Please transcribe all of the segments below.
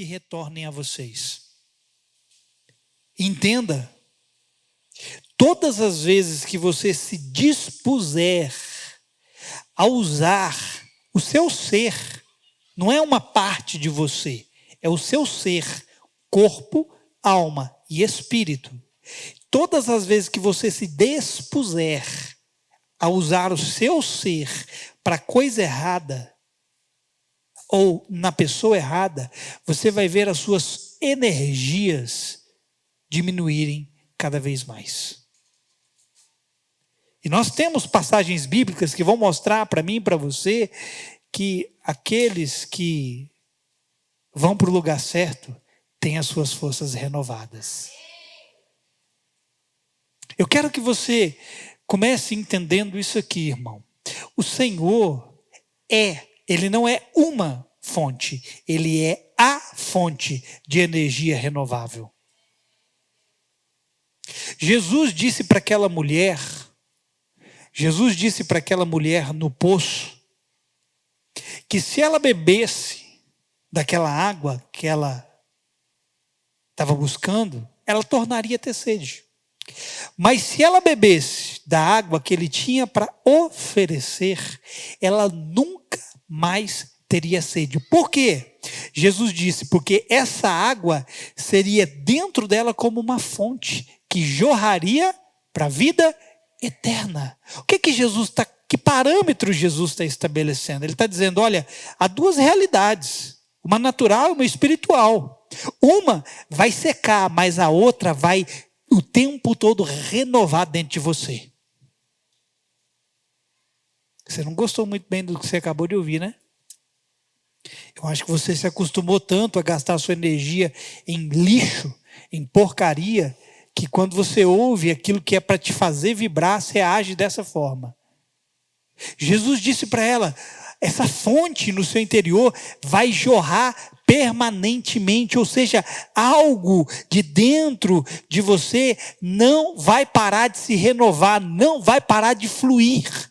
que retornem a vocês. Entenda, todas as vezes que você se dispuser a usar o seu ser, não é uma parte de você, é o seu ser, corpo, alma e espírito. Todas as vezes que você se dispuser a usar o seu ser para coisa errada, ou na pessoa errada, você vai ver as suas energias diminuírem cada vez mais. E nós temos passagens bíblicas que vão mostrar para mim e para você que aqueles que vão para o lugar certo têm as suas forças renovadas. Eu quero que você comece entendendo isso aqui, irmão. O Senhor Ele não é uma fonte, Ele é a fonte de energia renovável. Jesus disse para aquela mulher no poço, que se ela bebesse daquela água que ela estava buscando, ela tornaria a ter sede. Mas se ela bebesse da água que ele tinha para oferecer, ela nunca mais teria sede. Por quê? Jesus disse, porque essa água seria dentro dela como uma fonte que jorraria para a vida eterna. O que Jesus está, que parâmetro Jesus está estabelecendo? Ele está dizendo, olha, há duas realidades, uma natural e uma espiritual. Uma vai secar, mas a outra vai o tempo todo renovar dentro de você. Você não gostou muito bem do que você acabou de ouvir, né? Eu acho que você se acostumou tanto a gastar a sua energia em lixo, em porcaria, que quando você ouve aquilo que é para te fazer vibrar, você age dessa forma. Jesus disse para ela, essa fonte no seu interior vai jorrar permanentemente, ou seja, algo de dentro de você não vai parar de se renovar, não vai parar de fluir.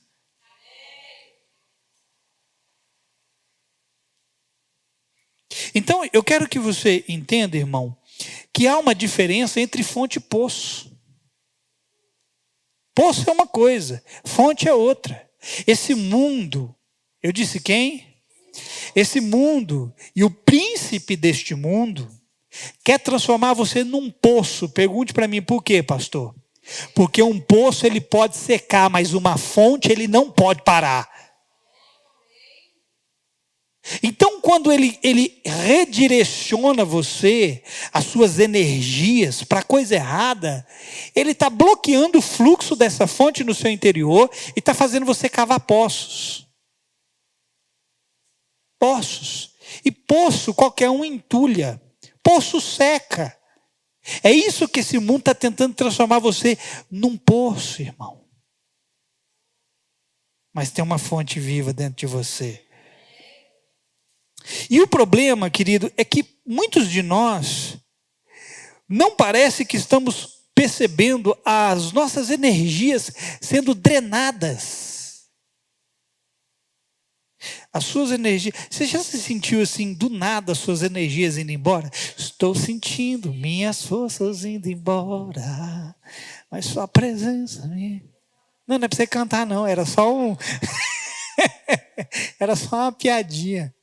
Então, eu quero que você entenda, irmão, que há uma diferença entre fonte e poço. Poço é uma coisa, fonte é outra. Esse mundo, eu disse quem? Esse mundo e o príncipe deste mundo quer transformar você num poço. Pergunte para mim por quê, pastor? Porque um poço ele pode secar, mas uma fonte ele não pode parar. Então, quando ele redireciona você, as suas energias para coisa errada, ele está bloqueando o fluxo dessa fonte no seu interior e está fazendo você cavar poços. Poços. E poço qualquer um entulha. Poço seca. É isso que esse mundo está tentando transformar você num poço, irmão. Mas tem uma fonte viva dentro de você. E o problema, querido, é que muitos de nós não parece que estamos percebendo as nossas energias sendo drenadas. As suas energias, você já se sentiu assim, do nada, as suas energias indo embora? Estou sentindo minhas forças indo embora, mas sua presença me... Não é para você cantar não, era só era só uma piadinha.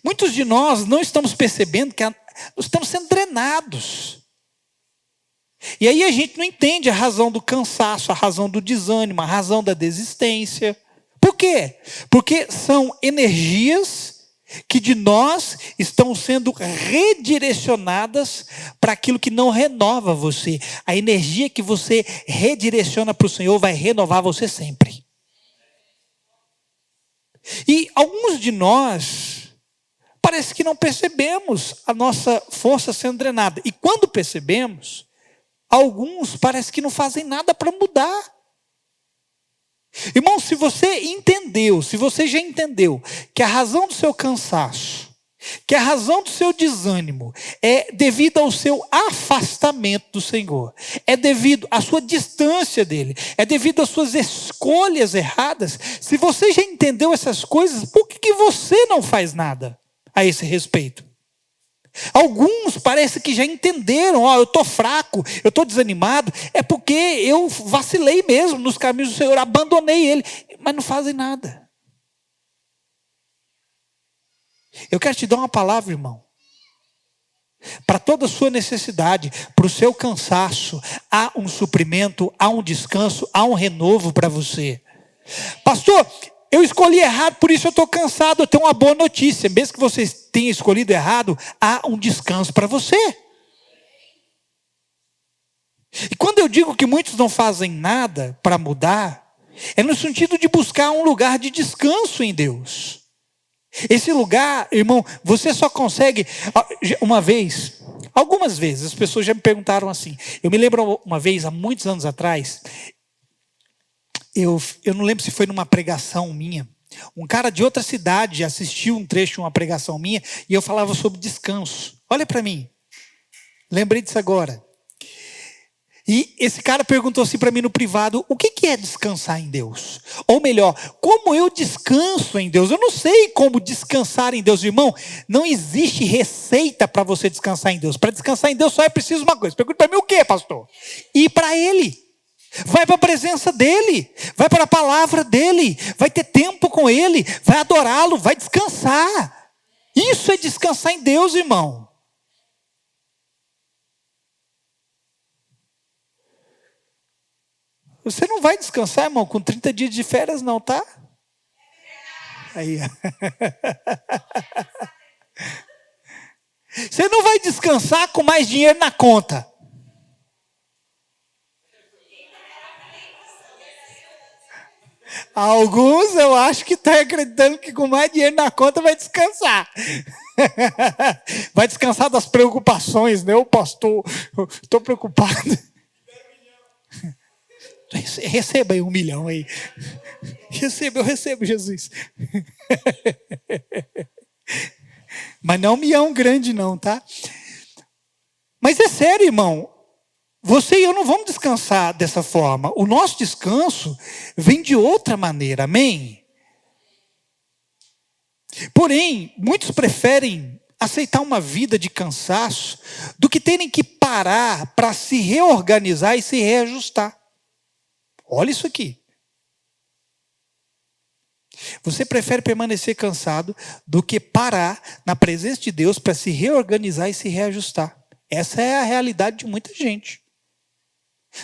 Muitos de nós não estamos percebendo que estamos sendo drenados. E aí a gente não entende a razão do cansaço, a razão do desânimo, a razão da desistência. Por quê? Porque são energias que de nós estão sendo redirecionadas para aquilo que não renova você. A energia que você redireciona para o Senhor vai renovar você sempre. E alguns de nós parece que não percebemos a nossa força sendo drenada. E quando percebemos, alguns parece que não fazem nada para mudar. Irmão, se você já entendeu que a razão do seu cansaço, que a razão do seu desânimo é devido ao seu afastamento do Senhor, é devido à sua distância dele, é devido às suas escolhas erradas, se você já entendeu essas coisas, por que você não faz nada a esse respeito? Alguns parece que já entenderam, eu estou fraco, eu estou desanimado, é porque eu vacilei mesmo nos caminhos do Senhor, abandonei Ele, mas não fazem nada. Eu quero te dar uma palavra, irmão. Para toda a sua necessidade, para o seu cansaço, há um suprimento, há um descanso, há um renovo para você. Pastor, eu escolhi errado, por isso eu estou cansado. Eu tenho uma boa notícia, mesmo que você tenha escolhido errado, há um descanso para você. E quando eu digo que muitos não fazem nada para mudar, é no sentido de buscar um lugar de descanso em Deus. Esse lugar, irmão, você só consegue, algumas vezes, as pessoas já me perguntaram assim. Eu me lembro uma vez, há muitos anos atrás, eu não lembro se foi numa pregação minha, um cara de outra cidade assistiu um trecho de uma pregação minha, e eu falava sobre descanso. Olha para mim, lembrei disso agora. E esse cara perguntou assim para mim no privado, o que é descansar em Deus? Ou melhor, como eu descanso em Deus? Eu não sei como descansar em Deus, irmão. Não existe receita para você descansar em Deus. Para descansar em Deus só é preciso uma coisa. Pergunta para mim o que, pastor? Ir para Ele. Vai para a presença dEle. Vai para a palavra dEle. Vai ter tempo com Ele. Vai adorá-lo. Vai descansar. Isso é descansar em Deus, irmão. Você não vai descansar, irmão, com 30 dias de férias, não, tá? Aí. Você não vai descansar com mais dinheiro na conta. Alguns eu acho que estão acreditando que com mais dinheiro na conta vai descansar. Vai descansar das preocupações, né? O pastor, estou preocupado. Receba aí 1 milhão aí. Eu recebo, Jesus. Mas não 1 milhão grande não, tá? Mas é sério, irmão. Você e eu não vamos descansar dessa forma. O nosso descanso vem de outra maneira, amém? Porém, muitos preferem aceitar uma vida de cansaço do que terem que parar para se reorganizar e se reajustar. Olha isso aqui. Você prefere permanecer cansado do que parar na presença de Deus para se reorganizar e se reajustar. Essa é a realidade de muita gente.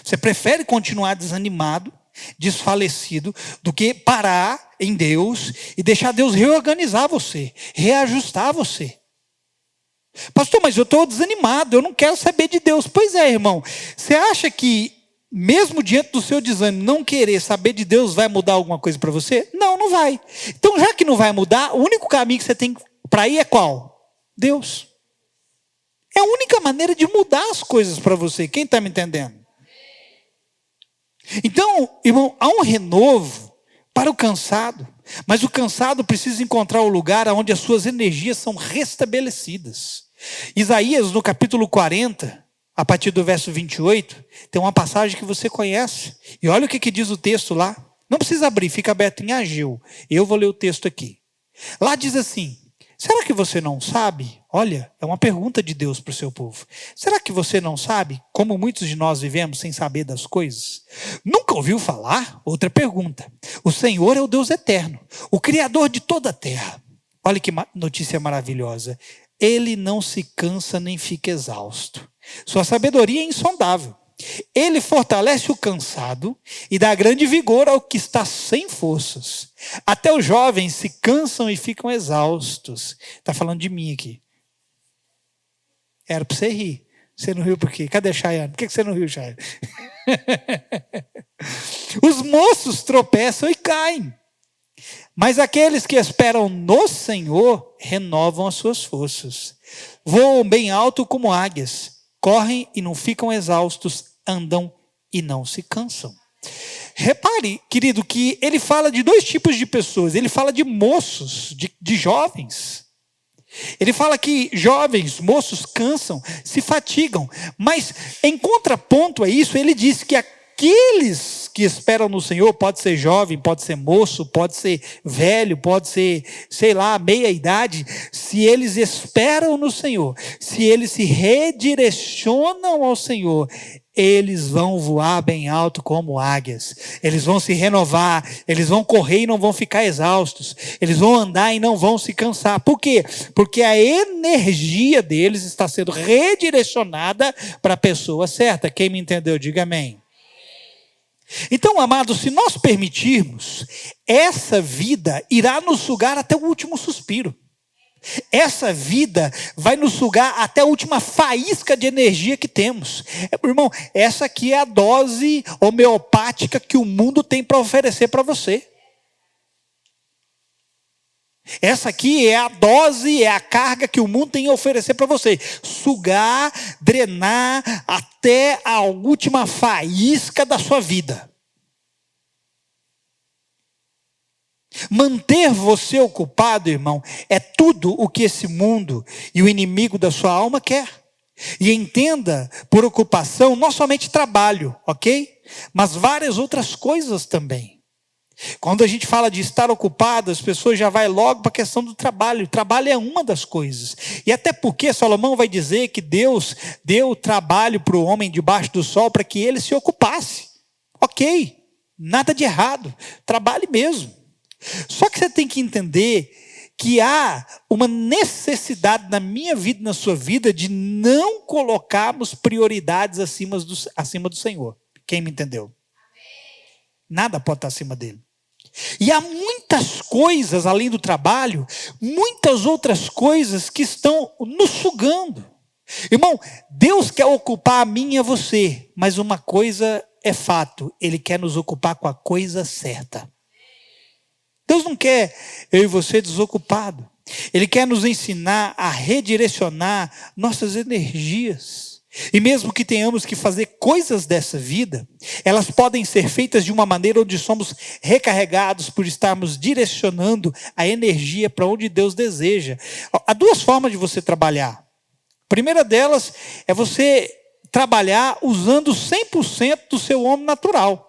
Você prefere continuar desanimado, desfalecido, do que parar em Deus e deixar Deus reorganizar você, reajustar você. Pastor, mas eu estou desanimado, eu não quero saber de Deus. Pois é, irmão. Você acha que mesmo diante do seu desânimo, não querer saber de Deus vai mudar alguma coisa para você? Não, não vai. Então, já que não vai mudar, o único caminho que você tem para ir é qual? Deus. É a única maneira de mudar as coisas para você. Quem está me entendendo? Então, irmão, há um renovo para o cansado. Mas o cansado precisa encontrar o lugar onde as suas energias são restabelecidas. Isaías, no capítulo 40... a partir do verso 28, tem uma passagem que você conhece. E olha o que diz o texto lá. Não precisa abrir, fica aberto em Ageu. Eu vou ler o texto aqui. Lá diz assim, será que você não sabe? Olha, é uma pergunta de Deus para o seu povo. Será que você não sabe como muitos de nós vivemos sem saber das coisas? Nunca ouviu falar? Outra pergunta. O Senhor é o Deus eterno, o Criador de toda a terra. Olha que notícia maravilhosa. Ele não se cansa nem fica exausto. Sua sabedoria é insondável. Ele fortalece o cansado e dá grande vigor ao que está sem forças. Até os jovens se cansam e ficam exaustos. Está falando de mim aqui. Era para você rir. Você não riu por quê? Cadê a Chayane? Por que você não riu, Chayane? Os moços tropeçam e caem. Mas aqueles que esperam no Senhor renovam as suas forças. Voam bem alto como águias. Correm e não ficam exaustos. Andam e não se cansam. Repare, querido, que ele fala de 2 tipos de pessoas. Ele fala de moços, de jovens. Ele fala que jovens, moços cansam, se fatigam. Mas em contraponto a isso, ele diz que aqueles que esperam no Senhor, pode ser jovem, pode ser moço, pode ser velho, pode ser, sei lá, meia idade, se eles esperam no Senhor, se eles se redirecionam ao Senhor, eles vão voar bem alto como águias, eles vão se renovar, eles vão correr e não vão ficar exaustos, eles vão andar e não vão se cansar. Por quê? Porque a energia deles está sendo redirecionada para a pessoa certa. Quem me entendeu, diga amém. Então, amados, se nós permitirmos, essa vida irá nos sugar até o último suspiro. Essa vida vai nos sugar até a última faísca de energia que temos. Irmão, essa aqui é a dose homeopática que o mundo tem para oferecer para você. Essa aqui é a dose, é a carga que o mundo tem a oferecer para você. Sugar, drenar até a última faísca da sua vida. Manter você ocupado, irmão, é tudo o que esse mundo e o inimigo da sua alma quer. E entenda, por ocupação, não somente trabalho, ok? Mas várias outras coisas também. Quando a gente fala de estar ocupado, as pessoas já vão logo para a questão do trabalho. O trabalho é uma das coisas. E até porque Salomão vai dizer que Deus deu trabalho para o homem debaixo do sol para que ele se ocupasse. Ok, nada de errado, trabalhe mesmo. Só que você tem que entender que há uma necessidade na minha vida e na sua vida de não colocarmos prioridades acima do Senhor. Quem me entendeu? Nada pode estar acima dele. E há muitas coisas além do trabalho, muitas outras coisas que estão nos sugando. Irmão, Deus quer ocupar a mim e a você, mas uma coisa é fato, Ele quer nos ocupar com a coisa certa. Deus não quer eu e você desocupado. Ele quer nos ensinar a redirecionar nossas energias. E mesmo que tenhamos que fazer coisas dessa vida, elas podem ser feitas de uma maneira onde somos recarregados por estarmos direcionando a energia para onde Deus deseja. Há duas formas de você trabalhar. A primeira delas é você trabalhar usando 100% do seu homem natural.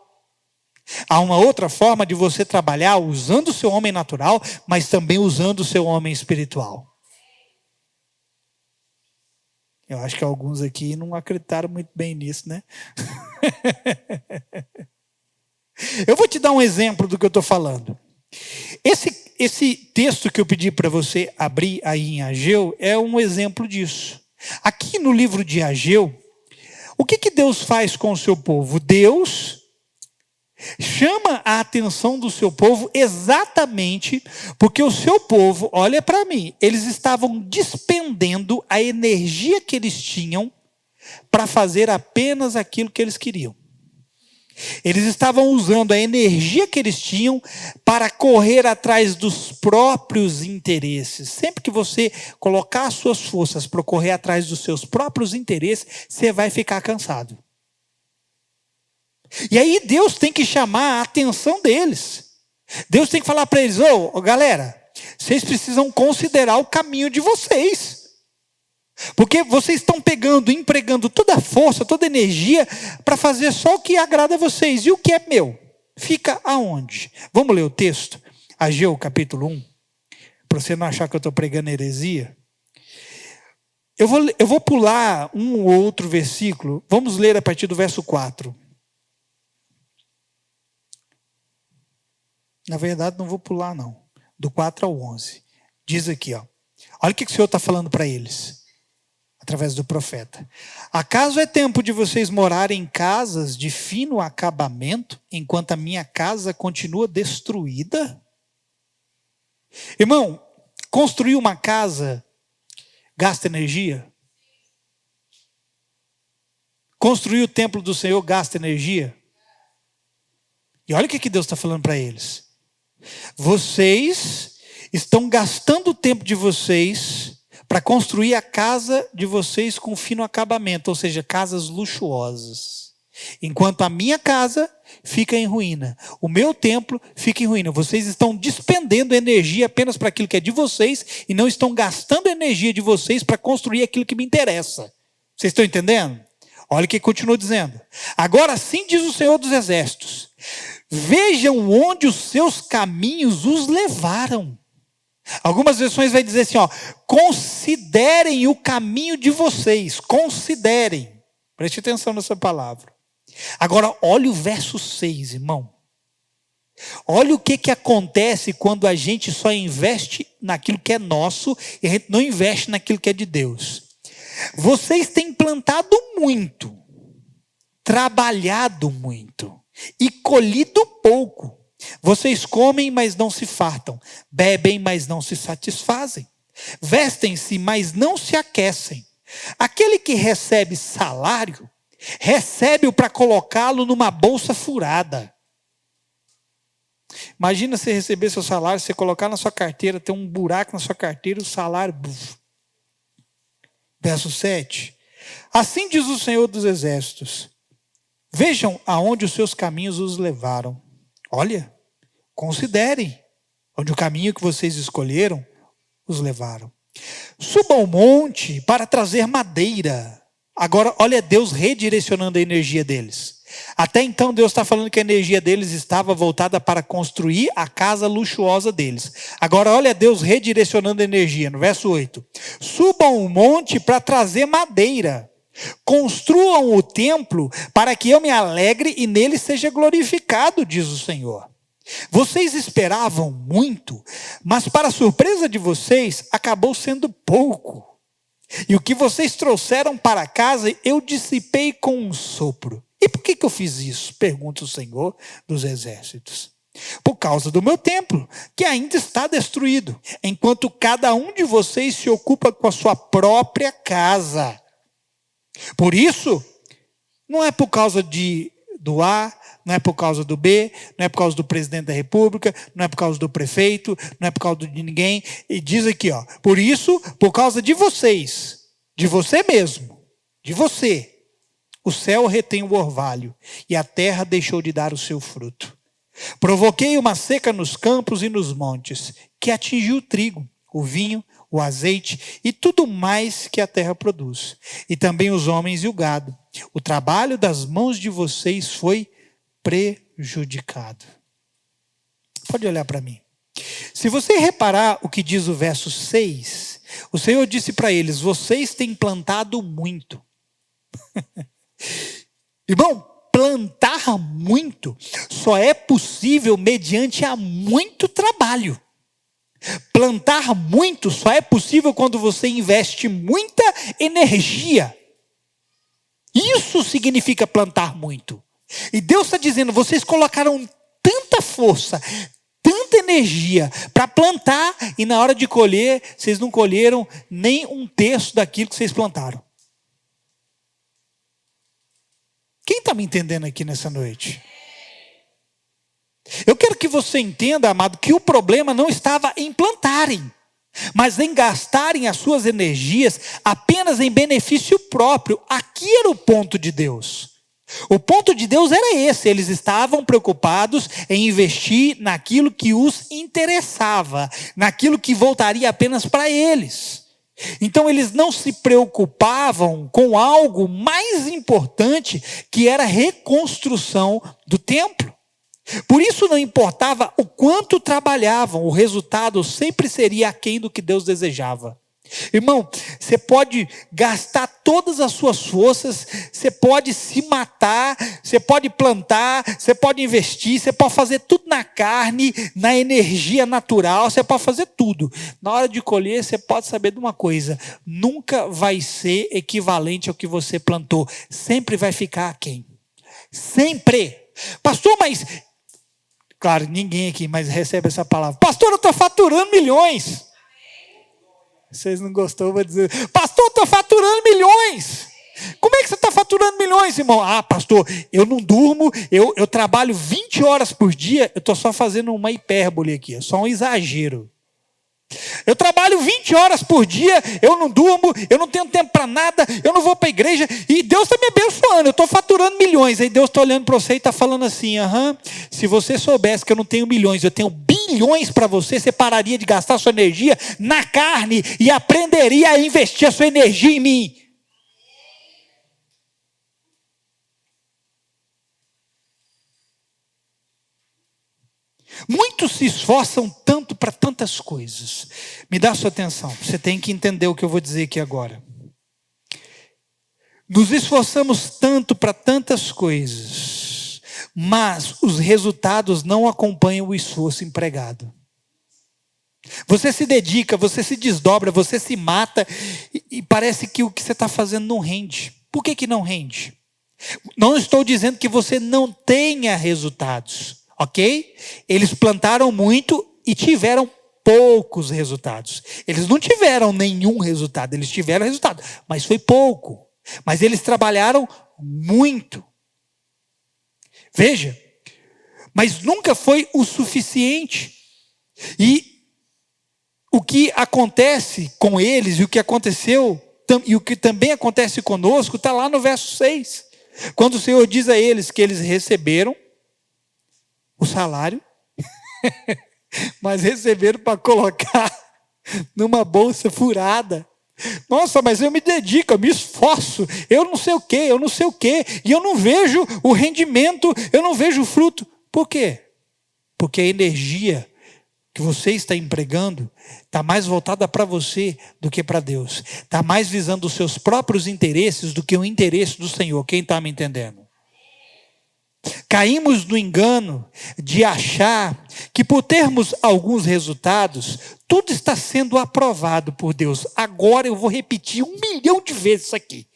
Há uma outra forma de você trabalhar usando o seu homem natural, mas também usando o seu homem espiritual. Eu acho que alguns aqui não acreditaram muito bem nisso, né? Eu vou te dar um exemplo do que eu estou falando. Esse texto que eu pedi para você abrir aí em Ageu é um exemplo disso. Aqui no livro de Ageu, o que Deus faz com o seu povo? Deus chama a atenção do seu povo exatamente porque o seu povo, olha para mim, eles estavam despendendo a energia que eles tinham para fazer apenas aquilo que eles queriam. Eles estavam usando a energia que eles tinham para correr atrás dos próprios interesses. Sempre que você colocar as suas forças para correr atrás dos seus próprios interesses, você vai ficar cansado. E aí Deus tem que chamar a atenção deles. Deus tem que falar para eles, galera, vocês precisam considerar o caminho de vocês. Porque vocês estão empregando toda a força, toda a energia para fazer só o que agrada a vocês. E o que é meu? Fica aonde? Vamos ler o texto? Ageu capítulo 1. Para você não achar que eu estou pregando heresia. Eu vou pular um ou outro versículo. Vamos ler a partir do verso 4. Na verdade, não vou pular, não. Do 4 ao 11. Diz aqui, olha o que o Senhor está falando para eles, através do profeta. Acaso é tempo de vocês morarem em casas de fino acabamento, enquanto a minha casa continua destruída? Irmão, construir uma casa gasta energia? Construir o templo do Senhor gasta energia? E olha o que Deus está falando para eles. Vocês estão gastando o tempo de vocês para construir a casa de vocês com fino acabamento, ou seja, casas luxuosas. Enquanto a minha casa fica em ruína, o meu templo fica em ruína. Vocês estão despendendo energia apenas para aquilo que é de vocês e não estão gastando energia de vocês para construir aquilo que me interessa. Vocês estão entendendo? Olha o que continua dizendo. Agora sim diz o Senhor dos Exércitos: Vejam onde os seus caminhos os levaram. Algumas versões vai dizer assim, ó, considerem o caminho de vocês, considerem. Preste atenção nessa palavra. Agora, olha o verso 6, irmão. Olha o que acontece quando a gente só investe naquilo que é nosso e a gente não investe naquilo que é de Deus. Vocês têm plantado muito, trabalhado muito e colhido pouco. Vocês comem, mas não se fartam. Bebem, mas não se satisfazem. Vestem-se, mas não se aquecem. Aquele que recebe salário, recebe-o para colocá-lo numa bolsa furada. Imagina você receber seu salário, você colocar na sua carteira, tem um buraco na sua carteira, o salário... Verso 7. Assim diz o Senhor dos Exércitos. Vejam aonde os seus caminhos os levaram. Olha, considerem onde o caminho que vocês escolheram os levaram. Subam ao monte para trazer madeira. Agora, olha Deus redirecionando a energia deles. Até então, Deus está falando que a energia deles estava voltada para construir a casa luxuosa deles. Agora, olha Deus redirecionando a energia, no verso 8. Subam o monte para trazer madeira. Construam o templo para que eu me alegre e nele seja glorificado, diz o Senhor. Vocês esperavam muito, mas para surpresa de vocês, acabou sendo pouco. E o que vocês trouxeram para casa, eu dissipei com um sopro. E por que eu fiz isso? Pergunta o Senhor dos Exércitos. Por causa do meu templo, que ainda está destruído, enquanto cada um de vocês se ocupa com a sua própria casa. Por isso, não é por causa do A, não é por causa do B, não é por causa do presidente da república, não é por causa do prefeito, não é por causa de ninguém. E diz aqui, ó, por isso, por causa de vocês, de você mesmo, de você, o céu retém o orvalho e a terra deixou de dar o seu fruto. Provoquei uma seca nos campos e nos montes, que atingiu o trigo, o vinho, o azeite e tudo mais que a terra produz, e também os homens e o gado. O trabalho das mãos de vocês foi prejudicado. Pode olhar para mim. Se você reparar o que diz o verso 6, o Senhor disse para eles, vocês têm plantado muito. Irmão, plantar muito só é possível mediante a muito trabalho. Plantar muito só é possível quando você investe muita energia. Isso significa plantar muito. E Deus está dizendo, vocês colocaram tanta força, tanta energia para plantar e na hora de colher, vocês não colheram nem um terço daquilo que vocês plantaram. Quem está me entendendo aqui nessa noite? Eu quero que você entenda, amado, que o problema não estava em plantarem, mas em gastarem as suas energias apenas em benefício próprio. Aqui era o ponto de Deus. O ponto de Deus era esse, eles estavam preocupados em investir naquilo que os interessava, naquilo que voltaria apenas para eles. Então eles não se preocupavam com algo mais importante, que era a reconstrução do templo. Por isso não importava o quanto trabalhavam, o resultado sempre seria aquém do que Deus desejava. Irmão, você pode gastar todas as suas forças, você pode se matar, você pode plantar, você pode investir, você pode fazer tudo na carne, na energia natural, você pode fazer tudo. Na hora de colher, você pode saber de uma coisa, nunca vai ser equivalente ao que você plantou, sempre vai ficar aquém. Sempre. Pastor, mas... Claro, ninguém aqui mais recebe essa palavra. Pastor, eu estou faturando milhões. Vocês não gostou, vou dizer. Pastor, eu estou faturando milhões. Como é que você está faturando milhões, irmão? Ah, pastor, eu não durmo, eu trabalho 20 horas por dia. Eu estou só fazendo uma hipérbole aqui, é só um exagero. Eu trabalho 20 horas por dia, eu não durmo, eu não tenho tempo para nada, eu não vou para a igreja, e Deus está me abençoando, eu estou faturando milhões. Aí Deus está olhando para você e está falando assim, se você soubesse que eu não tenho milhões, eu tenho bilhões para você, você pararia de gastar sua energia na carne e aprenderia a investir a sua energia em mim. Muitos se esforçam tanto para tantas coisas. Me dá sua atenção, você tem que entender o que eu vou dizer aqui agora. Nos esforçamos tanto para tantas coisas, mas os resultados não acompanham o esforço empregado. Você se dedica, você se desdobra, você se mata e parece que o que você está fazendo não rende. Por que não rende? Não estou dizendo que você não tenha resultados, ok? Eles plantaram muito e tiveram poucos resultados. Eles não tiveram nenhum resultado, eles tiveram resultado, mas foi pouco. Mas eles trabalharam muito. Veja, mas nunca foi o suficiente. E o que acontece com eles e o que aconteceu e o que também acontece conosco está lá no verso 6. Quando o Senhor diz a eles que eles receberam o salário, mas receberam para colocar numa bolsa furada. Nossa, mas eu me dedico, eu me esforço, eu não sei o quê, e eu não vejo o rendimento, eu não vejo o fruto. Por quê? Porque a energia que você está empregando está mais voltada para você do que para Deus. Está mais visando os seus próprios interesses do que o interesse do Senhor. Quem está me entendendo? Caímos no engano de achar que por termos alguns resultados, tudo está sendo aprovado por Deus. Agora eu vou repetir 1 milhão de vezes isso aqui.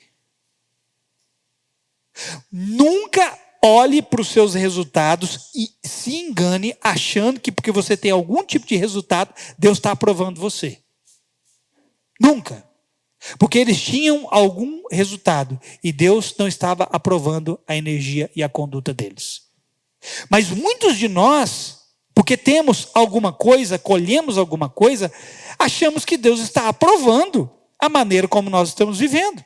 Nunca olhe para os seus resultados e se engane achando que porque você tem algum tipo de resultado, Deus está aprovando você. Nunca. Porque eles tinham algum resultado e Deus não estava aprovando a energia e a conduta deles. Mas muitos de nós, porque temos alguma coisa, colhemos alguma coisa, achamos que Deus está aprovando a maneira como nós estamos vivendo.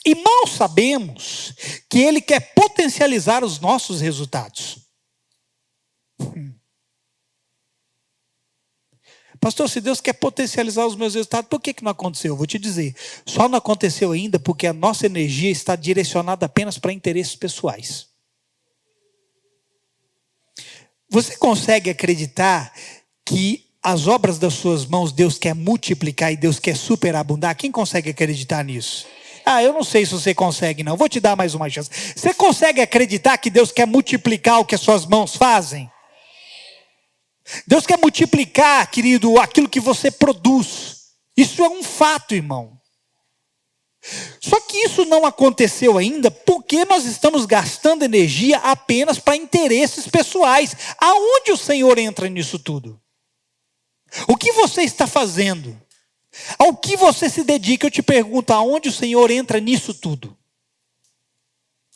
E mal sabemos que Ele quer potencializar os nossos resultados. Pastor, se Deus quer potencializar os meus resultados, por que não aconteceu? Eu vou te dizer, só não aconteceu ainda porque a nossa energia está direcionada apenas para interesses pessoais. Você consegue acreditar que as obras das suas mãos Deus quer multiplicar e Deus quer superabundar? Quem consegue acreditar nisso? Eu não sei se você consegue não, vou te dar mais uma chance. Você consegue acreditar que Deus quer multiplicar o que as suas mãos fazem? Deus quer multiplicar, querido, aquilo que você produz. Isso é um fato, irmão. Só que isso não aconteceu ainda porque nós estamos gastando energia apenas para interesses pessoais. Aonde o Senhor entra nisso tudo? O que você está fazendo? Ao que você se dedica? Eu te pergunto, aonde o Senhor entra nisso tudo?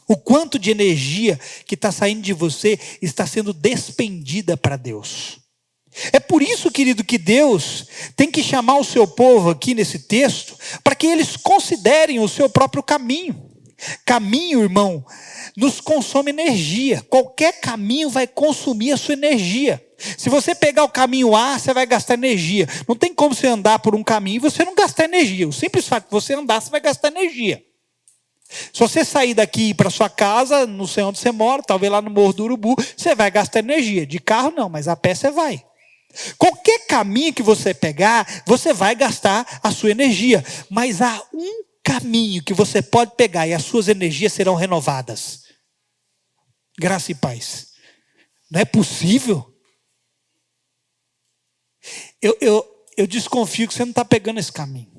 O quanto de energia que está saindo de você está sendo despendida para Deus. É por isso, querido, que Deus tem que chamar o seu povo aqui nesse texto, para que eles considerem o seu próprio caminho. Caminho, irmão, nos consome energia. Qualquer caminho vai consumir a sua energia. Se você pegar o caminho A, você vai gastar energia. Não tem como você andar por um caminho e você não gastar energia. O simples fato de você andar, você vai gastar energia. Se você sair daqui e ir para sua casa, não sei onde você mora, talvez lá no Morro do Urubu, você vai gastar energia. De carro não, mas a pé você vai. Qualquer caminho que você pegar, você vai gastar a sua energia. Mas há um caminho que você pode pegar e as suas energias serão renovadas. Graça e paz. Não é possível? Eu desconfio que você não está pegando esse caminho.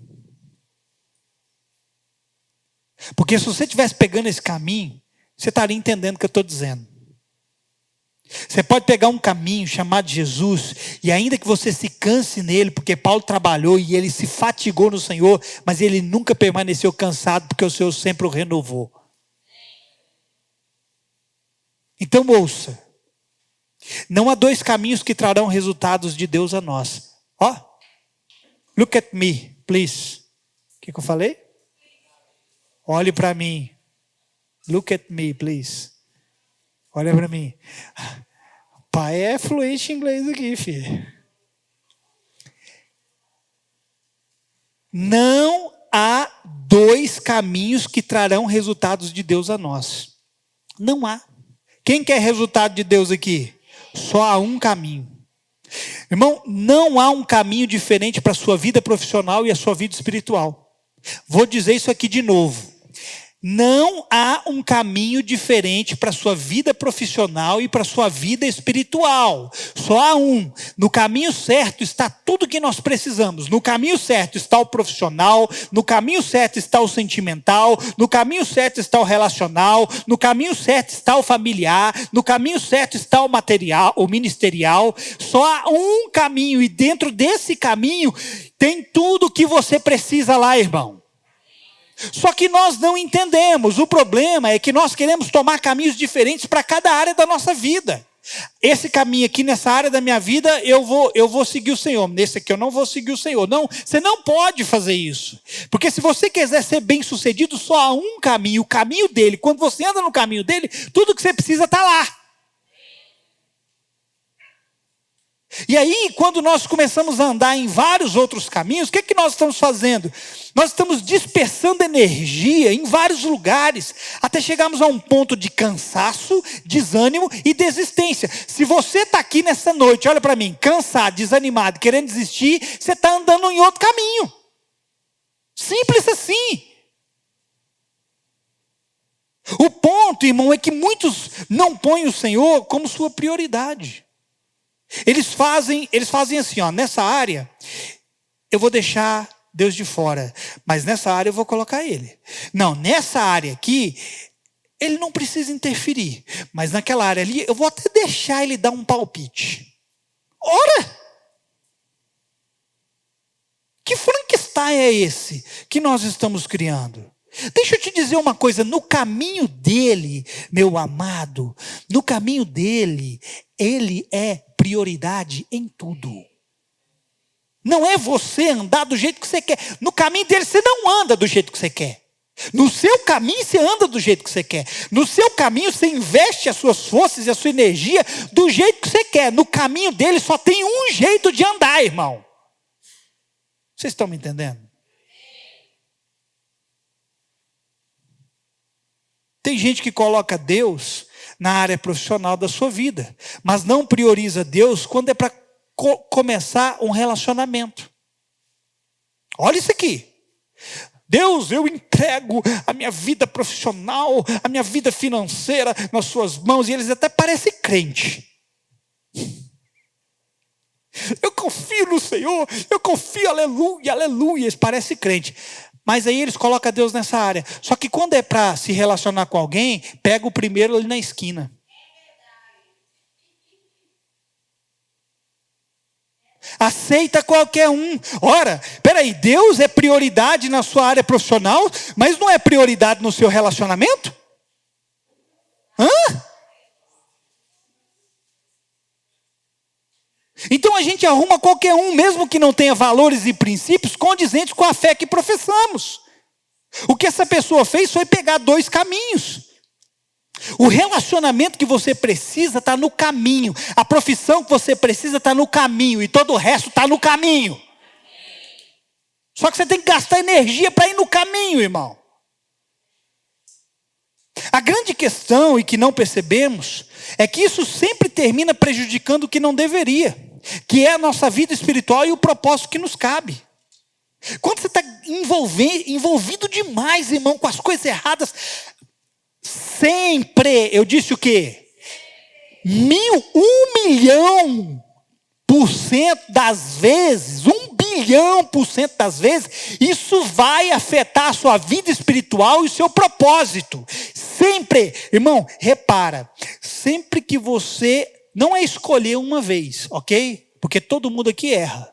Porque se você estivesse pegando esse caminho, você estaria entendendo o que eu estou dizendo. Você pode pegar um caminho chamado Jesus, e ainda que você se canse nele, porque Paulo trabalhou e ele se fatigou no Senhor, mas ele nunca permaneceu cansado, porque o Senhor sempre o renovou. Então ouça, não há dois caminhos que trarão resultados de Deus a nós. Look at me, please. O que eu falei? Olhe para mim. Look at me, please. Olha para mim. Pai é fluente em inglês aqui, filho. Não há dois caminhos que trarão resultados de Deus a nós. Não há. Quem quer resultado de Deus aqui? Só há um caminho. Irmão, não há um caminho diferente para a sua vida profissional e a sua vida espiritual. Vou dizer isso aqui de novo. Não há um caminho diferente para a sua vida profissional e para a sua vida espiritual. Só há um. No caminho certo está tudo que nós precisamos. No caminho certo está o profissional, no caminho certo está o sentimental, no caminho certo está o relacional, no caminho certo está o familiar, no caminho certo está o material, o ministerial. Só há um caminho e dentro desse caminho tem tudo o que você precisa lá, irmão. Só que nós não entendemos. O problema é que nós queremos tomar caminhos diferentes para cada área da nossa vida. Esse caminho aqui, nessa área da minha vida, eu vou seguir o Senhor. Nesse aqui eu não vou seguir o Senhor. Não, você não pode fazer isso. Porque se você quiser ser bem sucedido, só há um caminho, o caminho dele. Quando você anda no caminho dele, tudo que você precisa está lá. E aí, quando nós começamos a andar em vários outros caminhos, o que é que nós estamos fazendo? Nós estamos dispersando energia em vários lugares, até chegarmos a um ponto de cansaço, desânimo e desistência. Se você está aqui nessa noite, olha para mim, cansado, desanimado, querendo desistir, você está andando em outro caminho. Simples assim. O ponto, irmão, é que muitos não põem o Senhor como sua prioridade. Eles fazem assim, ó, nessa área eu vou deixar Deus de fora, mas nessa área eu vou colocar Ele. Não, nessa área aqui, Ele não precisa interferir, mas naquela área ali, eu vou até deixar Ele dar um palpite. Ora! Que Frankenstein é esse que nós estamos criando? Deixa eu te dizer uma coisa, no caminho dele, meu amado, no caminho dele, Ele é prioridade em tudo. Não é você andar do jeito que você quer. No caminho dele você não anda do jeito que você quer. No seu caminho você anda do jeito que você quer. No seu caminho você investe as suas forças e a sua energia do jeito que você quer. No caminho dele só tem um jeito de andar, irmão. Vocês estão me entendendo? Tem gente que coloca Deus na área profissional da sua vida, mas não prioriza Deus quando é para começar um relacionamento. Olha isso aqui. Deus, eu entrego a minha vida profissional, a minha vida financeira nas suas mãos, e eles até parecem crente. Eu confio no Senhor, eu confio, aleluia, aleluia, eles parecem crente. Mas aí eles colocam Deus nessa área. Só que quando é para se relacionar com alguém, pega o primeiro ali na esquina. Aceita qualquer um. Ora, peraí, Deus é prioridade na sua área profissional, mas não é prioridade no seu relacionamento? Hã? Então a gente arruma qualquer um, mesmo que não tenha valores e princípios condizentes com a fé que professamos. O que essa pessoa fez foi pegar dois caminhos. O relacionamento que você precisa está no caminho. A profissão que você precisa está no caminho. E todo o resto está no caminho. Só que você tem que gastar energia para ir no caminho, irmão. A grande questão, e que não percebemos, é que isso sempre termina prejudicando o que não deveria, que é a nossa vida espiritual e o propósito que nos cabe. Quando você está envolvido demais, irmão, com as coisas erradas, sempre, eu disse o quê? 1.000.000.000% das vezes, 1.000.000.000% das vezes, isso vai afetar a sua vida espiritual e o seu propósito. Sempre, irmão, repara, sempre que você, não é escolher uma vez, ok? Porque todo mundo aqui erra.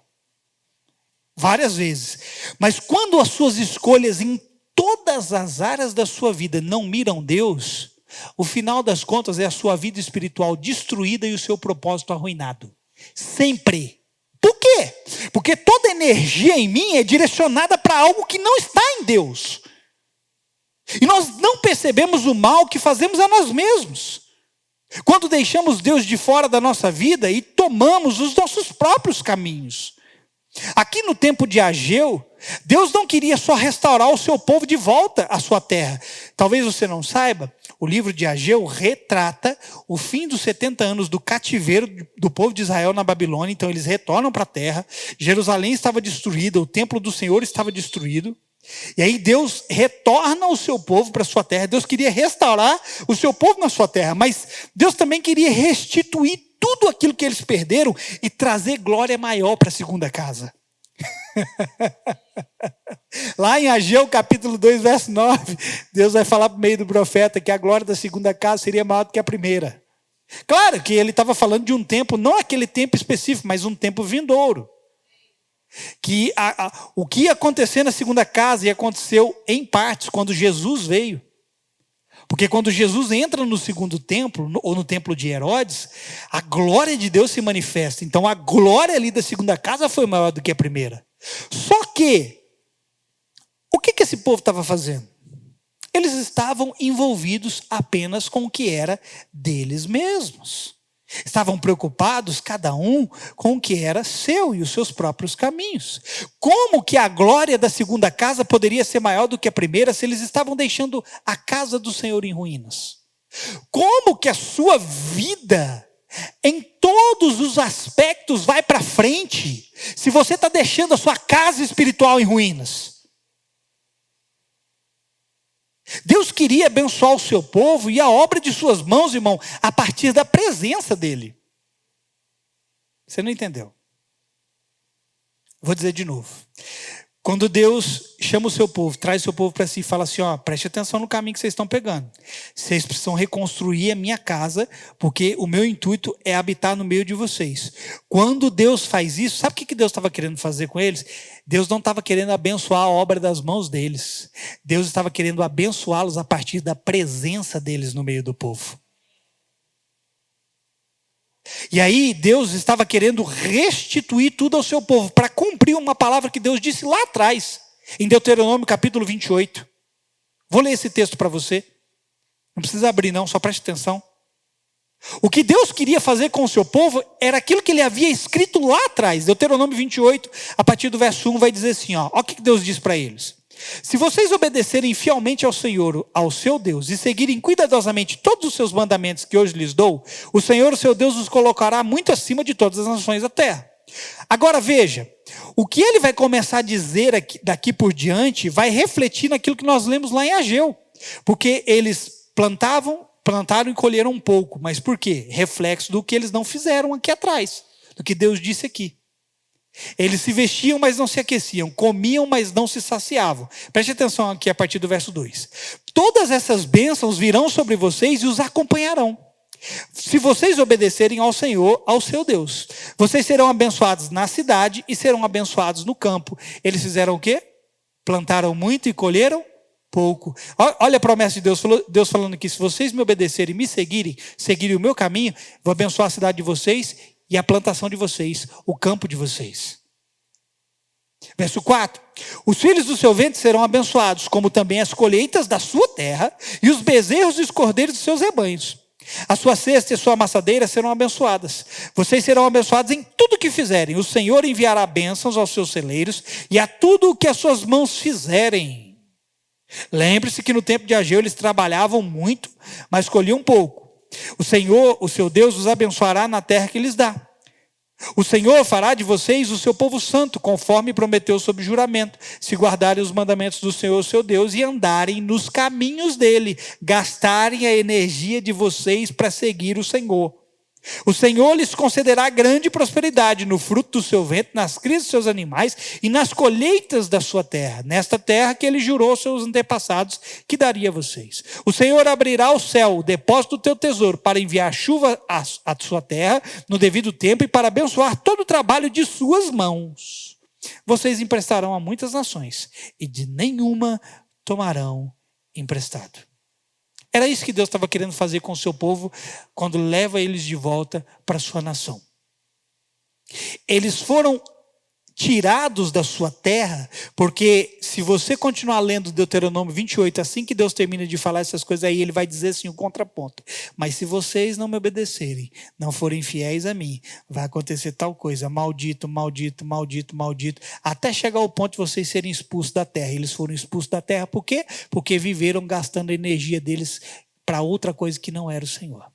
Várias vezes. Mas quando as suas escolhas em todas as áreas da sua vida não miram Deus, o final das contas é a sua vida espiritual destruída e o seu propósito arruinado. Sempre. Por quê? Porque toda energia em mim é direcionada para algo que não está em Deus. E nós não percebemos o mal que fazemos a nós mesmos. Quando deixamos Deus de fora da nossa vida e tomamos os nossos próprios caminhos. Aqui no tempo de Ageu, Deus não queria só restaurar o seu povo de volta à sua terra. Talvez você não saiba, o livro de Ageu retrata o fim dos 70 anos do cativeiro do povo de Israel na Babilônia. Então eles retornam para a terra. Jerusalém estava destruída, o templo do Senhor estava destruído. E aí Deus retorna o seu povo para a sua terra. Deus queria restaurar o seu povo na sua terra, mas Deus também queria restituir tudo aquilo que eles perderam e trazer glória maior para a segunda casa. Lá em Ageu capítulo 2, verso 9, Deus vai falar por meio do profeta que a glória da segunda casa seria maior do que a primeira. Claro que ele estava falando de um tempo, não aquele tempo específico, mas um tempo vindouro. Que o que ia acontecer na segunda casa e aconteceu em partes quando Jesus veio. Porque quando Jesus entra no segundo templo, ou no templo de Herodes, a glória de Deus se manifesta. Então a glória ali da segunda casa foi maior do que a primeira. Só que, o que esse povo estava fazendo? Eles estavam envolvidos apenas com o que era deles mesmos. Estavam preocupados, cada um, com o que era seu e os seus próprios caminhos. Como que a glória da segunda casa poderia ser maior do que a primeira se eles estavam deixando a casa do Senhor em ruínas? Como que a sua vida, em todos os aspectos, vai para frente se você está deixando a sua casa espiritual em ruínas? Deus queria abençoar o seu povo e a obra de suas mãos, irmão, a partir da presença dele. Você não entendeu? Vou dizer de novo. Quando Deus chama o seu povo, traz o seu povo para si e fala assim, preste atenção no caminho que vocês estão pegando. Vocês precisam reconstruir a minha casa, porque o meu intuito é habitar no meio de vocês. Quando Deus faz isso, sabe o que Deus estava querendo fazer com eles? Deus não estava querendo abençoar a obra das mãos deles. Deus estava querendo abençoá-los a partir da presença deles no meio do povo. E aí Deus estava querendo restituir tudo ao seu povo, para cumprir uma palavra que Deus disse lá atrás, em Deuteronômio capítulo 28. Vou ler esse texto para você. Não precisa abrir não, só preste atenção. O que Deus queria fazer com o seu povo era aquilo que ele havia escrito lá atrás. Deuteronômio 28, a partir do verso 1, vai dizer assim, olha o que Deus diz para eles. Se vocês obedecerem fielmente ao Senhor, ao seu Deus, e seguirem cuidadosamente todos os seus mandamentos que hoje lhes dou, o Senhor, o seu Deus, os colocará muito acima de todas as nações da terra. Agora veja, o que ele vai começar a dizer daqui por diante vai refletir naquilo que nós lemos lá em Ageu. Porque eles plantaram e colheram um pouco. Mas por quê? Reflexo do que eles não fizeram aqui atrás, do que Deus disse aqui. Eles se vestiam, mas não se aqueciam. Comiam, mas não se saciavam. Preste atenção aqui a partir do verso 2. Todas essas bênçãos virão sobre vocês e os acompanharão. Se vocês obedecerem ao Senhor, ao seu Deus. Vocês serão abençoados na cidade e serão abençoados no campo. Eles fizeram o quê? Plantaram muito e colheram pouco. Olha a promessa de Deus. Deus falando aqui, se vocês me obedecerem e me seguirem o meu caminho, vou abençoar a cidade de vocês e a plantação de vocês, o campo de vocês. Verso 4. Os filhos do seu ventre serão abençoados, como também as colheitas da sua terra e os bezerros e os cordeiros dos seus rebanhos. A sua cesta e a sua amassadeira serão abençoadas. Vocês serão abençoados em tudo o que fizerem. O Senhor enviará bênçãos aos seus celeiros e a tudo o que as suas mãos fizerem. Lembre-se que no tempo de Ageu eles trabalhavam muito, mas colhiam pouco. O Senhor, o seu Deus, os abençoará na terra que lhes dá. O Senhor fará de vocês o seu povo santo, conforme prometeu sob juramento, se guardarem os mandamentos do Senhor, o seu Deus, e andarem nos caminhos dele, gastarem a energia de vocês para seguir o Senhor. O Senhor lhes concederá grande prosperidade no fruto do seu ventre, nas crias dos seus animais e nas colheitas da sua terra, nesta terra que ele jurou aos seus antepassados que daria a vocês. O Senhor abrirá o céu, o depósito do teu tesouro, para enviar chuva à sua terra no devido tempo e para abençoar todo o trabalho de suas mãos. Vocês emprestarão a muitas nações e de nenhuma tomarão emprestado. Era isso que Deus estava querendo fazer com o seu povo quando leva eles de volta para a sua nação. Eles foram tirados da sua terra, porque se você continuar lendo Deuteronômio 28, assim que Deus termina de falar essas coisas aí, ele vai dizer assim, o contraponto. Mas se vocês não me obedecerem, não forem fiéis a mim, vai acontecer tal coisa, maldito, maldito, maldito, maldito, até chegar ao ponto de vocês serem expulsos da terra. Eles foram expulsos da terra por quê? Porque viveram gastando a energia deles para outra coisa que não era o Senhor.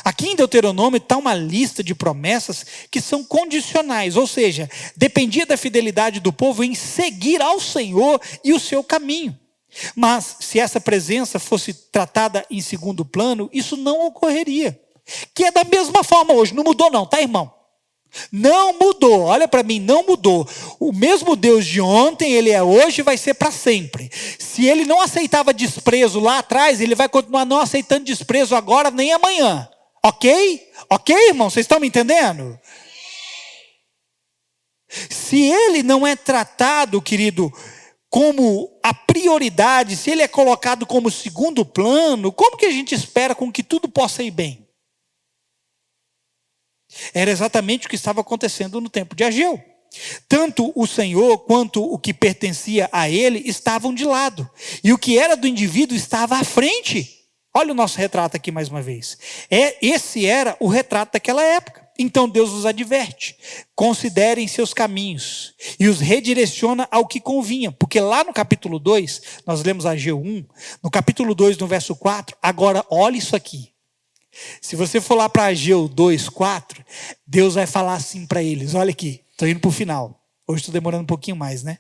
Aqui em Deuteronômio está uma lista de promessas que são condicionais, ou seja, dependia da fidelidade do povo em seguir ao Senhor e o seu caminho. Mas se essa presença fosse tratada em segundo plano, isso não ocorreria. Que é da mesma forma hoje, não mudou não, tá, irmão? Não mudou, olha para mim, não mudou. O mesmo Deus de ontem, ele é hoje e vai ser para sempre. Se ele não aceitava desprezo lá atrás, ele vai continuar não aceitando desprezo agora nem amanhã. Ok? Ok, irmão? Vocês estão me entendendo? Se ele não é tratado, querido, como a prioridade, se ele é colocado como segundo plano, como que a gente espera com que tudo possa ir bem? Era exatamente o que estava acontecendo no tempo de Ageu. Tanto o Senhor quanto o que pertencia a ele estavam de lado. E o que era do indivíduo estava à frente. Olha o nosso retrato aqui mais uma vez. Esse era o retrato daquela época. Então Deus os adverte. Considerem seus caminhos. E os redireciona ao que convinha. Porque lá no capítulo 2, nós lemos Ageu 1. No capítulo 2, no verso 4. Agora, olha isso aqui. Se você for lá para Ageu 2:4, Deus vai falar assim para eles. Olha aqui, estou indo para o final. Hoje estou demorando um pouquinho mais, né?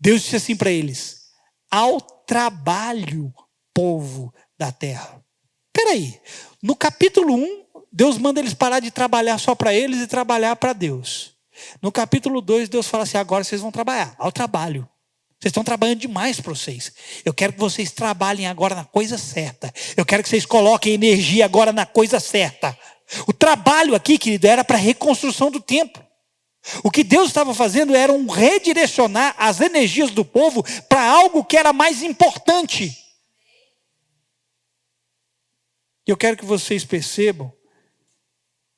Deus disse assim para eles: ao trabalho, povo da terra. Espera aí, no capítulo 1, Deus manda eles parar de trabalhar só para eles e trabalhar para Deus. No capítulo 2, Deus fala assim: agora vocês vão trabalhar, ao trabalho. Vocês estão trabalhando demais para vocês. Eu quero que vocês trabalhem agora na coisa certa. Eu quero que vocês coloquem energia agora na coisa certa. O trabalho aqui, querido, era para a reconstrução do templo. O que Deus estava fazendo era redirecionar as energias do povo para algo que era mais importante. Eu quero que vocês percebam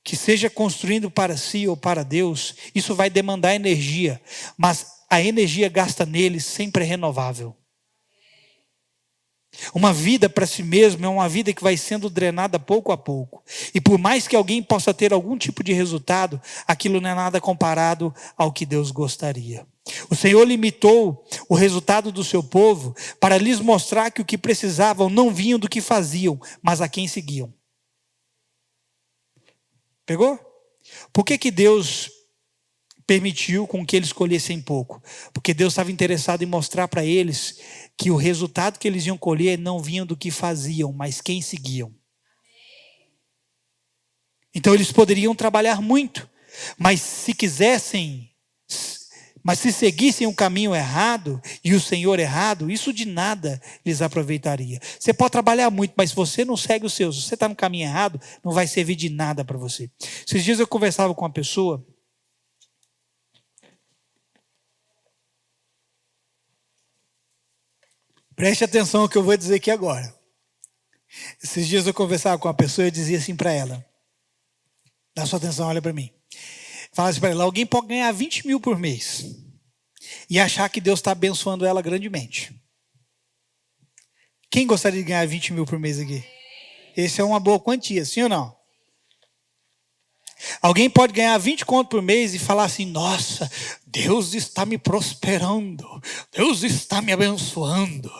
que seja construindo para si ou para Deus, isso vai demandar energia, mas a energia gasta nele sempre é renovável. Uma vida para si mesmo é uma vida que vai sendo drenada pouco a pouco. E por mais que alguém possa ter algum tipo de resultado, aquilo não é nada comparado ao que Deus gostaria. O Senhor limitou o resultado do seu povo para lhes mostrar que o que precisavam não vinha do que faziam, mas a quem seguiam. Pegou? Por que Deus permitiu com que eles escolhessem pouco? Porque Deus estava interessado em mostrar para eles que o resultado que eles iam colher não vinha do que faziam, mas quem seguiam. Então eles poderiam trabalhar muito, mas se seguissem o caminho errado e o Senhor errado, isso de nada lhes aproveitaria. Você pode trabalhar muito, mas se você não segue os seus, se você está no caminho errado, não vai servir de nada para você. Esses dias eu conversava com uma pessoa. Preste atenção no que eu vou dizer aqui agora. Esses dias eu conversava com uma pessoa e eu dizia assim para ela: dá sua atenção, olha para mim. Fala assim para ela: alguém pode ganhar 20 mil por mês e achar que Deus está abençoando ela grandemente. Quem gostaria de ganhar 20 mil por mês aqui? Essa é uma boa quantia, sim ou não? Alguém pode ganhar 20 conto por mês e falar assim: nossa, Deus está me prosperando, Deus está me abençoando,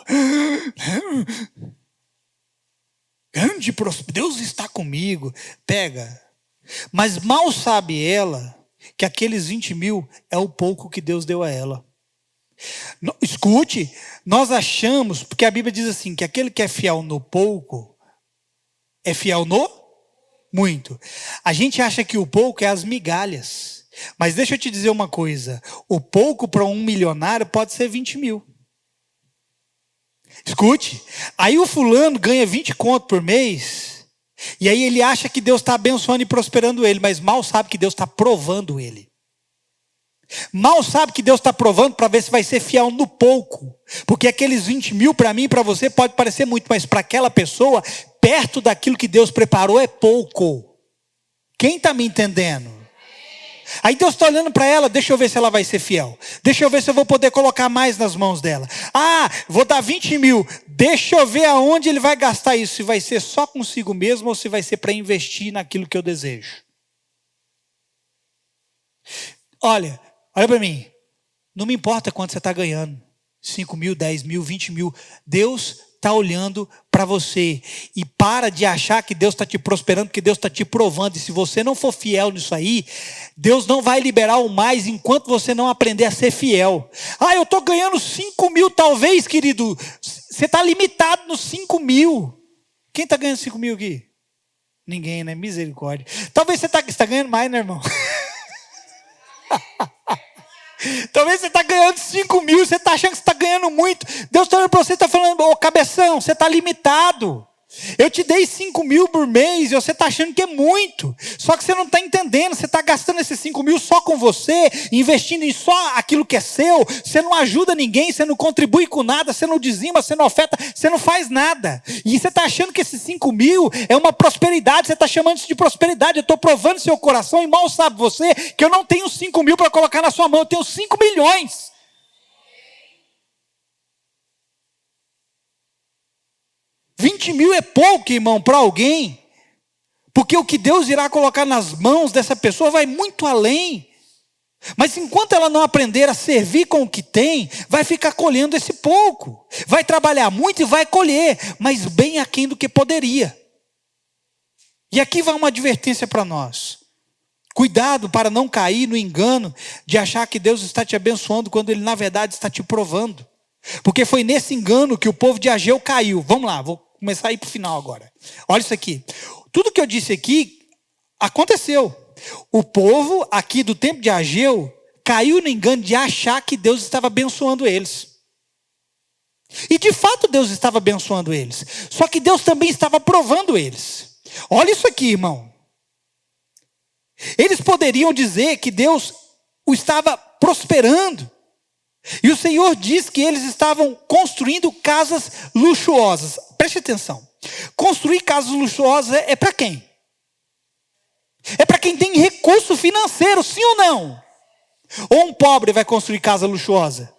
grande Deus está comigo. Pega. Mas mal sabe ela que aqueles 20 mil é o pouco que Deus deu a ela. Escute, nós achamos, porque a Bíblia diz assim, que aquele que é fiel no pouco é fiel no muito. A gente acha que o pouco é as migalhas. Mas deixa eu te dizer uma coisa: o pouco para um milionário pode ser 20 mil. Escute, aí o fulano ganha 20 conto por mês, e aí ele acha que Deus está abençoando e prosperando ele, mas mal sabe que Deus está provando ele. Mal sabe que Deus está provando para ver se vai ser fiel no pouco. Porque aqueles 20 mil para mim e para você pode parecer muito, mas para aquela pessoa, perto daquilo que Deus preparou é pouco. Quem está me entendendo? Aí Deus está olhando para ela: deixa eu ver se ela vai ser fiel. Deixa eu ver se eu vou poder colocar mais nas mãos dela. Ah, vou dar 20 mil. Deixa eu ver aonde ele vai gastar isso. Se vai ser só consigo mesmo ou se vai ser para investir naquilo que eu desejo. Olha para mim. Não me importa quanto você está ganhando. 5 mil, 10 mil, 20 mil. Deus está olhando para você. E para de achar que Deus está te prosperando, que Deus está te provando. E se você não for fiel nisso aí, Deus não vai liberar o mais enquanto você não aprender a ser fiel. Eu estou ganhando 5 mil talvez, querido. Você está limitado nos 5 mil. Quem está ganhando 5 mil aqui? Ninguém, né? Misericórdia. Talvez você está ganhando mais, né, irmão? Talvez você está ganhando 5 mil, você está achando que você está ganhando muito. Deus está olhando para você e está falando, cabeção, você está limitado. Eu te dei 5 mil por mês e você está achando que é muito. Só que você não está entendendo, você está gastando esses 5 mil só com você, investindo em só aquilo que é seu. Você não ajuda ninguém, você não contribui com nada, você não dizima, você não oferta, você não faz nada. E você está achando que esses 5 mil é uma prosperidade, você está chamando isso de prosperidade. Eu estou provando seu coração e mal sabe você que eu não tenho 5 mil para colocar na sua mão, eu tenho 5 milhões. 20 mil é pouco, irmão, para alguém. Porque o que Deus irá colocar nas mãos dessa pessoa vai muito além. Mas enquanto ela não aprender a servir com o que tem, vai ficar colhendo esse pouco. Vai trabalhar muito e vai colher, mas bem aquém do que poderia. E aqui vai uma advertência para nós. Cuidado para não cair no engano de achar que Deus está te abençoando quando Ele na verdade está te provando. Porque foi nesse engano que o povo de Ageu caiu. Vamos lá, vou começar a ir para o final agora. Olha isso aqui. Tudo que eu disse aqui aconteceu. O povo aqui do tempo de Ageu caiu no engano de achar que Deus estava abençoando eles. E de fato Deus estava abençoando eles. Só que Deus também estava provando eles. Olha isso aqui, irmão. Eles poderiam dizer que Deus o estava prosperando. E o Senhor diz que eles estavam construindo casas luxuosas. Preste atenção. Construir casas luxuosas é para quem? É para quem tem recurso financeiro, sim ou não? Ou um pobre vai construir casa luxuosa?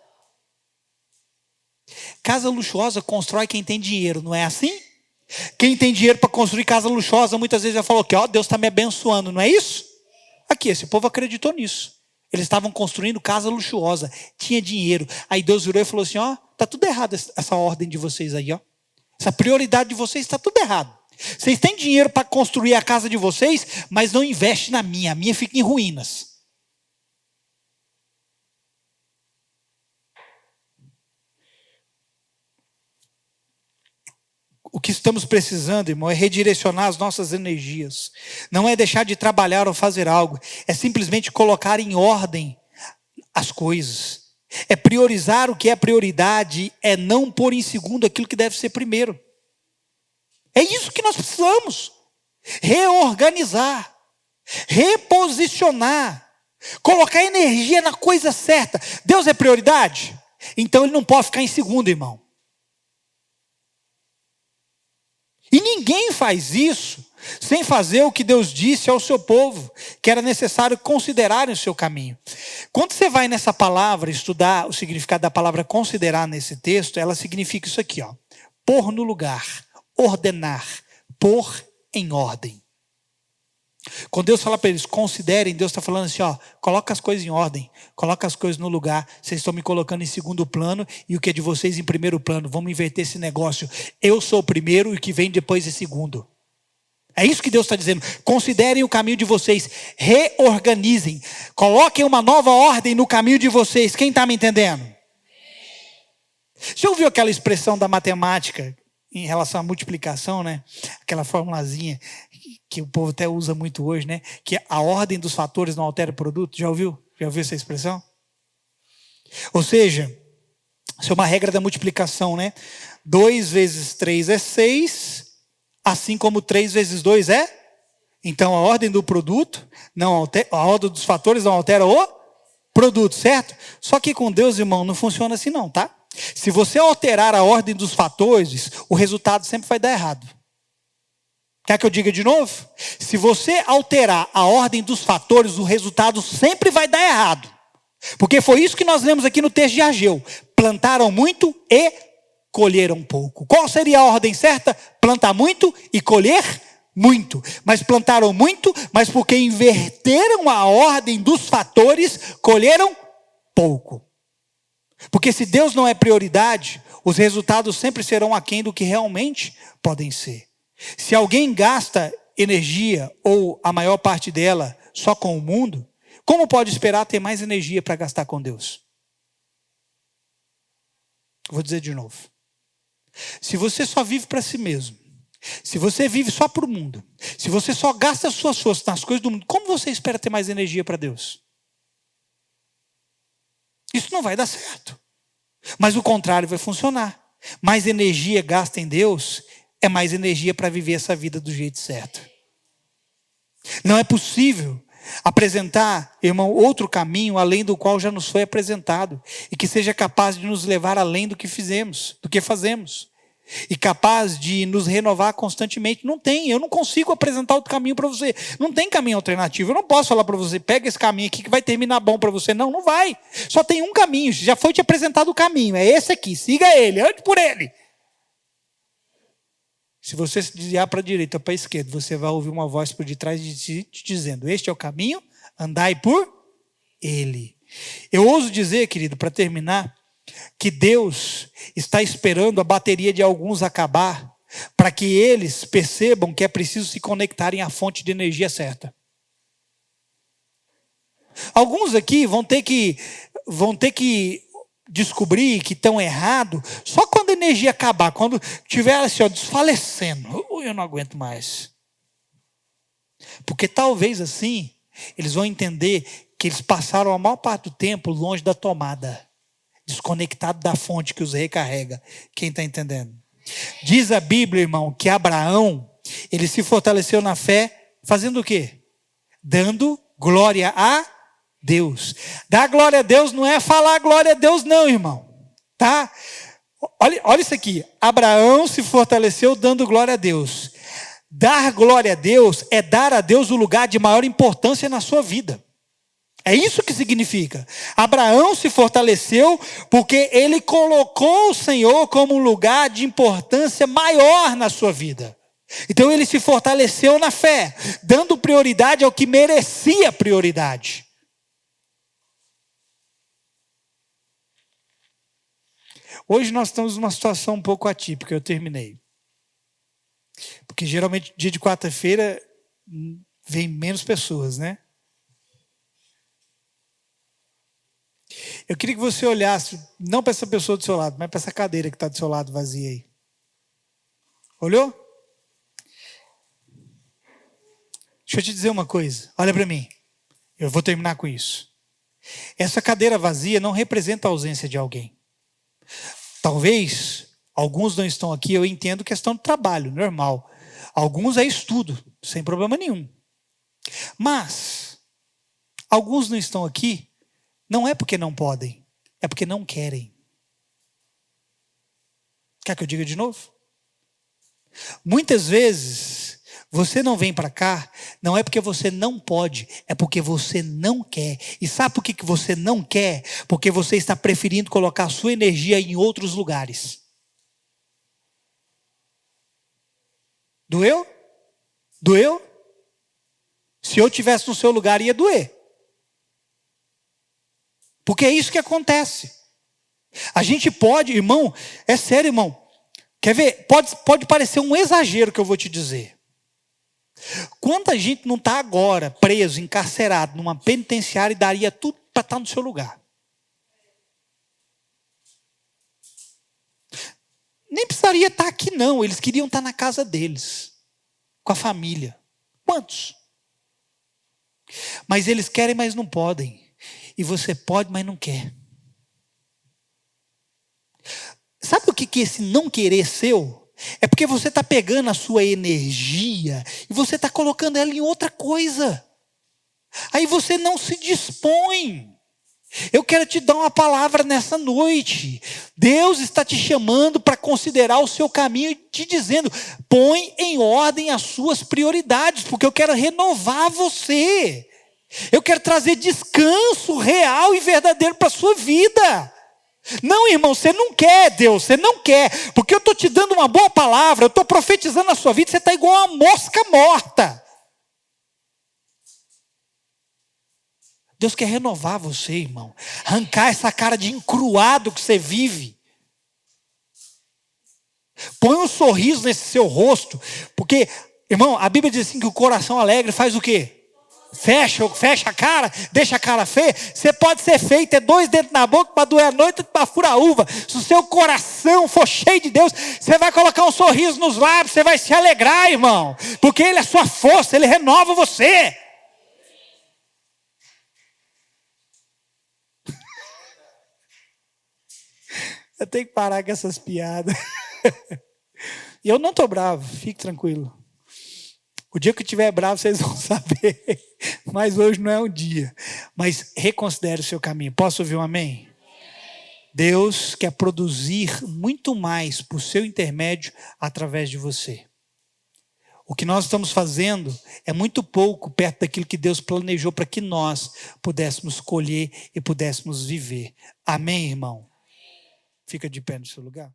Casa luxuosa constrói quem tem dinheiro, não é assim? Quem tem dinheiro para construir casa luxuosa, muitas vezes já falou que Deus está me abençoando, não é isso? Aqui, esse povo acreditou nisso. Eles estavam construindo casa luxuosa, tinha dinheiro. Aí Deus virou e falou assim, tá tudo errado essa ordem de vocês aí, Essa prioridade de vocês está tudo errado. Vocês têm dinheiro para construir a casa de vocês, mas não investem na minha. A minha fica em ruínas. O que estamos precisando, irmão, é redirecionar as nossas energias. Não é deixar de trabalhar ou fazer algo. É simplesmente colocar em ordem as coisas. É priorizar o que é prioridade. É não pôr em segundo aquilo que deve ser primeiro. É isso que nós precisamos. Reorganizar. Reposicionar. Colocar energia na coisa certa. Deus é prioridade? Então Ele não pode ficar em segundo, irmão. E ninguém faz isso sem fazer o que Deus disse ao seu povo, que era necessário considerarem o seu caminho. Quando você vai nessa palavra, estudar o significado da palavra considerar nesse texto, ela significa isso aqui, pôr no lugar, ordenar, pôr em ordem. Quando Deus fala para eles, considerem, Deus está falando assim, coloca as coisas em ordem, coloca as coisas no lugar, vocês estão me colocando em segundo plano, e o que é de vocês em primeiro plano, vamos inverter esse negócio, eu sou o primeiro e o que vem depois é segundo. É isso que Deus está dizendo, considerem o caminho de vocês, reorganizem, coloquem uma nova ordem no caminho de vocês, quem está me entendendo? Você ouviu aquela expressão da matemática, em relação à multiplicação, né? Aquela formulazinha que o povo até usa muito hoje, né? Que a ordem dos fatores não altera o produto. Já ouviu? Já ouviu essa expressão? Ou seja, isso é uma regra da multiplicação, né? 2 vezes 3 é 6, assim como 3 vezes 2 é? Então a ordem do produto, não altera, a ordem dos fatores não altera o produto, certo? Só que com Deus, irmão, não funciona assim não, tá? Se você alterar a ordem dos fatores, o resultado sempre vai dar errado. Quer que eu diga de novo? Se você alterar a ordem dos fatores, o resultado sempre vai dar errado. Porque foi isso que nós lemos aqui no texto de Ageu. Plantaram muito e colheram pouco. Qual seria a ordem certa? Plantar muito e colher muito. Mas plantaram muito, mas porque inverteram a ordem dos fatores, colheram pouco. Porque se Deus não é prioridade, os resultados sempre serão aquém do que realmente podem ser. Se alguém gasta energia, ou a maior parte dela, só com o mundo, como pode esperar ter mais energia para gastar com Deus? Vou dizer de novo. Se você só vive para si mesmo, se você vive só para o mundo, se você só gasta as suas forças nas coisas do mundo, como você espera ter mais energia para Deus? Isso não vai dar certo. Mas o contrário vai funcionar. Mais energia gasta em Deus é mais energia para viver essa vida do jeito certo. Não é possível apresentar, irmão, outro caminho além do qual já nos foi apresentado e que seja capaz de nos levar além do que fizemos, do que fazemos. E capaz de nos renovar constantemente. Não tem, eu não consigo apresentar outro caminho para você. Não tem caminho alternativo. Eu não posso falar para você, pega esse caminho aqui que vai terminar bom para você. Não, não vai. Só tem um caminho, já foi te apresentado o caminho. É esse aqui, siga ele, ande por ele. Se você se desviar para a direita ou para a esquerda, você vai ouvir uma voz por detrás de ti te dizendo, este é o caminho, andai por ele. Eu ouso dizer, querido, para terminar, que Deus está esperando a bateria de alguns acabar para que eles percebam que é preciso se conectarem à fonte de energia certa. Alguns aqui vão ter que descobrir que estão errados só quando a energia acabar, quando estiver assim, ó, desfalecendo. Eu não aguento mais. Porque talvez assim eles vão entender que eles passaram a maior parte do tempo longe da tomada, desconectado da fonte que os recarrega. Quem está entendendo? Diz a Bíblia, irmão, que Abraão, ele se fortaleceu na fé, fazendo o quê? Dando glória a Deus. Dar glória a Deus não é falar glória a Deus não, irmão. Tá? Olha isso aqui. Abraão se fortaleceu dando glória a Deus. Dar glória a Deus é dar a Deus o lugar de maior importância na sua vida. É isso que significa. Abraão se fortaleceu porque ele colocou o Senhor como um lugar de importância maior na sua vida. Então ele se fortaleceu na fé, dando prioridade ao que merecia prioridade. Hoje nós estamos numa situação um pouco atípica, eu terminei. Porque geralmente dia de quarta-feira vem menos pessoas, né? Eu queria que você olhasse, não para essa pessoa do seu lado, mas para essa cadeira que está do seu lado vazia aí. Olhou? Deixa eu te dizer uma coisa, olha para mim. Eu vou terminar com isso. Essa cadeira vazia não representa a ausência de alguém. Talvez, alguns não estão aqui, eu entendo questão de trabalho, normal. Alguns é estudo, sem problema nenhum. Mas, alguns não estão aqui, não é porque não podem, é porque não querem. Quer que eu diga de novo? Muitas vezes, você não vem para cá, não é porque você não pode, é porque você não quer. E sabe por que você não quer? Porque você está preferindo colocar a sua energia em outros lugares. Doeu? Doeu? Se eu estivesse no seu lugar, ia doer. Porque é isso que acontece. A gente pode, irmão, é sério, irmão. Quer ver? Pode parecer um exagero que eu vou te dizer. Quanta gente não está agora preso, encarcerado, numa penitenciária e daria tudo para estar no seu lugar? Nem precisaria estar aqui não, eles queriam estar na casa deles, com a família. Quantos? Mas eles querem, mas não podem. E você pode, mas não quer. Sabe o que esse não querer seu? É porque você está pegando a sua energia e você está colocando ela em outra coisa. Aí você não se dispõe. Eu quero te dar uma palavra nessa noite. Deus está te chamando para considerar o seu caminho e te dizendo, põe em ordem as suas prioridades, porque eu quero renovar você. Eu quero trazer descanso real e verdadeiro para a sua vida. Não, irmão, você não quer, Deus, você não quer. Porque eu estou te dando uma boa palavra, eu estou profetizando a sua vida, você está igual uma mosca morta. Deus quer renovar você, irmão. Arrancar essa cara de encruado que você vive. Põe um sorriso nesse seu rosto. Porque, irmão, a Bíblia diz assim que o coração alegre faz o quê? Fecha a cara, deixa a cara feia. Você pode ser feio, ter 2 dentes na boca para doer a noite e para furar a uva. Se o seu coração for cheio de Deus, você vai colocar um sorriso nos lábios, você vai se alegrar, irmão. Porque Ele é sua força, Ele renova você. Eu tenho que parar com essas piadas. E eu não estou bravo, fique tranquilo. O dia que eu estiver bravo, vocês vão saber. Mas hoje não é um dia. Mas reconsidere o seu caminho. Posso ouvir um amém? Deus quer produzir muito mais por seu intermédio através de você. O que nós estamos fazendo é muito pouco perto daquilo que Deus planejou para que nós pudéssemos colher e pudéssemos viver. Amém, irmão? Fica de pé no seu lugar.